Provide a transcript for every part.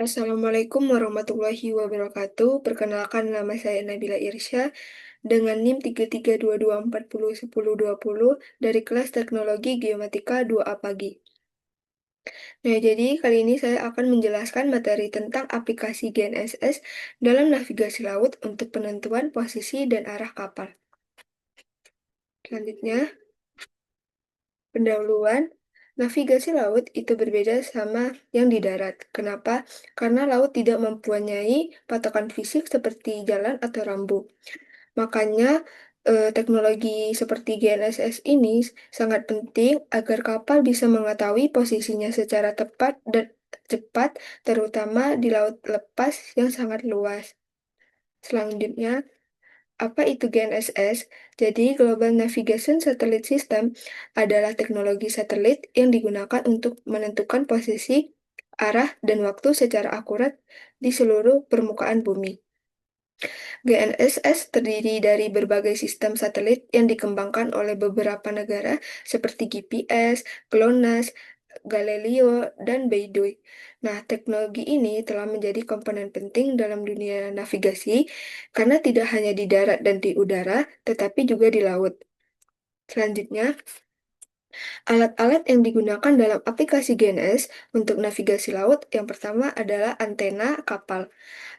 Assalamualaikum warahmatullahi wabarakatuh. Perkenalkan, nama saya Nabila Irsya dengan NIM 33224101020 dari kelas Teknologi Geomatika 2A Pagi. Nah, jadi kali ini saya akan menjelaskan materi tentang aplikasi GNSS dalam navigasi laut untuk penentuan posisi dan arah kapal. Selanjutnya, pendahuluan. Navigasi laut itu berbeda sama yang di darat. Kenapa? Karena laut tidak mempunyai patokan fisik seperti jalan atau rambu. Makanya teknologi seperti GNSS ini sangat penting agar kapal bisa mengetahui posisinya secara tepat dan cepat, terutama di laut lepas yang sangat luas. Selanjutnya, apa itu GNSS? Jadi, Global Navigation Satellite System adalah teknologi satelit yang digunakan untuk menentukan posisi, arah, dan waktu secara akurat di seluruh permukaan bumi. GNSS terdiri dari berbagai sistem satelit yang dikembangkan oleh beberapa negara seperti GPS, GLONASS, Galileo, dan Beidou. Nah, teknologi ini telah menjadi komponen penting dalam dunia navigasi karena tidak hanya di darat dan di udara, tetapi juga di laut. Selanjutnya, alat-alat yang digunakan dalam aplikasi GNS untuk navigasi laut yang pertama adalah antena kapal,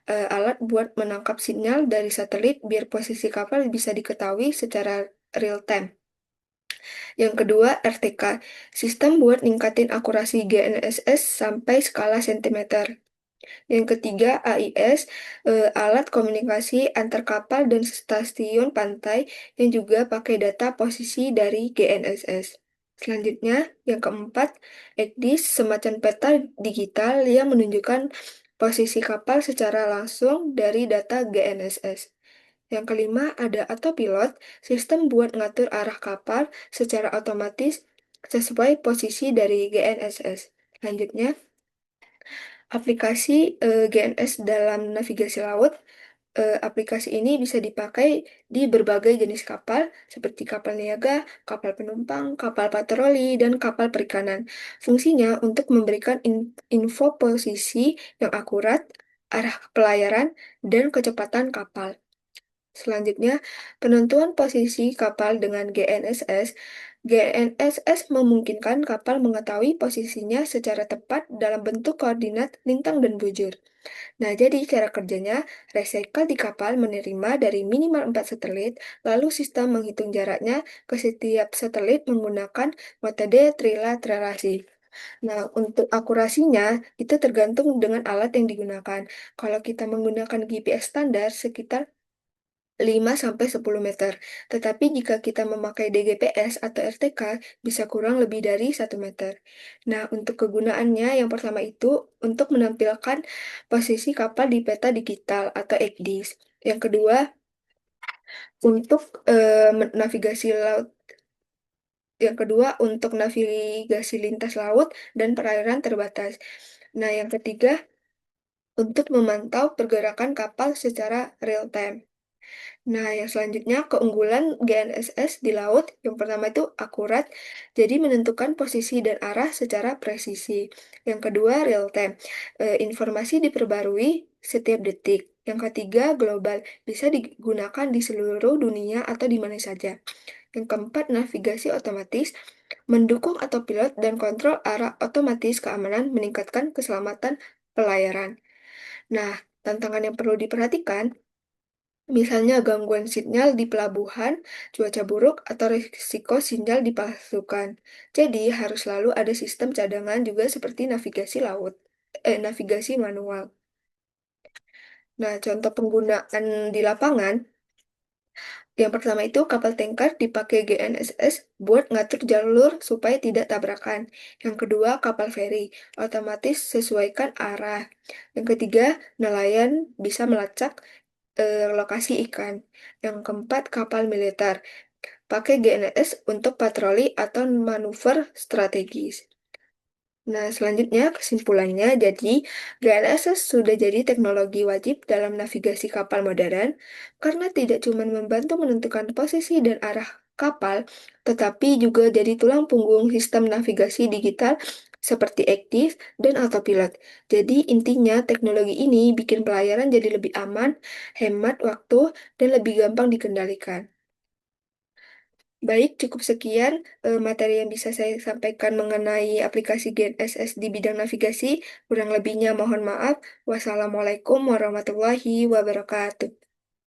alat buat menangkap sinyal dari satelit biar posisi kapal bisa diketahui secara real time. Yang kedua, RTK, sistem buat ningkatin akurasi GNSS sampai skala sentimeter. Yang ketiga, AIS, alat komunikasi antar kapal dan stasiun pantai yang juga pakai data posisi dari GNSS. Selanjutnya, yang keempat, ECDIS, semacam peta digital yang menunjukkan posisi kapal secara langsung dari data GNSS. Yang kelima, ada autopilot, sistem buat ngatur arah kapal secara otomatis sesuai posisi dari GNSS. Selanjutnya, aplikasi GNS dalam navigasi laut. Aplikasi ini bisa dipakai di berbagai jenis kapal, seperti kapal niaga, kapal penumpang, kapal patroli, dan kapal perikanan. Fungsinya untuk memberikan info posisi yang akurat, arah pelayaran, dan kecepatan kapal. Selanjutnya, penentuan posisi kapal dengan GNSS. GNSS memungkinkan kapal mengetahui posisinya secara tepat dalam bentuk koordinat lintang dan bujur. Nah, jadi cara kerjanya, recycle di kapal menerima dari minimal 4 satelit, lalu sistem menghitung jaraknya ke setiap satelit menggunakan metode trilaterasi. Nah, untuk akurasinya, itu tergantung dengan alat yang digunakan. Kalau kita menggunakan GPS standar, sekitar 5-10 meter. Tetapi jika kita memakai DGPS atau RTK, bisa kurang lebih dari 1 meter. Nah, untuk kegunaannya, yang pertama itu untuk menampilkan posisi kapal di peta digital atau ECDIS. Yang kedua, untuk navigasi laut. Yang kedua, untuk navigasi lintas laut dan perairan terbatas. Nah, yang ketiga, untuk memantau pergerakan kapal secara real time. Nah, yang selanjutnya keunggulan GNSS di laut. Yang pertama itu akurat, jadi menentukan posisi dan arah secara presisi. Yang kedua, real time. Informasi diperbarui setiap detik. Yang ketiga, global, bisa digunakan di seluruh dunia atau di mana saja. Yang keempat, navigasi otomatis, mendukung autopilot dan kontrol arah otomatis keamanan, meningkatkan keselamatan pelayaran. Nah, tantangan yang perlu diperhatikan, misalnya gangguan sinyal di pelabuhan, cuaca buruk, atau risiko sinyal dipalsukan. Jadi harus selalu ada sistem cadangan juga seperti navigasi laut, navigasi manual. Nah, contoh penggunaan di lapangan, yang pertama itu kapal tanker dipakai GNSS buat ngatur jalur supaya tidak tabrakan. Yang kedua, kapal feri, otomatis sesuaikan arah. Yang ketiga, nelayan bisa melacak lokasi ikan. Yang keempat, kapal militer. Pakai GNSS untuk patroli atau manuver strategis. Nah, selanjutnya kesimpulannya, jadi GNSS sudah jadi teknologi wajib dalam navigasi kapal modern karena tidak cuma membantu menentukan posisi dan arah kapal, tetapi juga jadi tulang punggung sistem navigasi digital seperti aktif dan autopilot. Jadi intinya teknologi ini bikin pelayaran jadi lebih aman, hemat waktu, dan lebih gampang dikendalikan. Baik, cukup sekian materi yang bisa saya sampaikan mengenai aplikasi GNSS di bidang navigasi. Kurang lebihnya mohon maaf. Wassalamualaikum warahmatullahi wabarakatuh.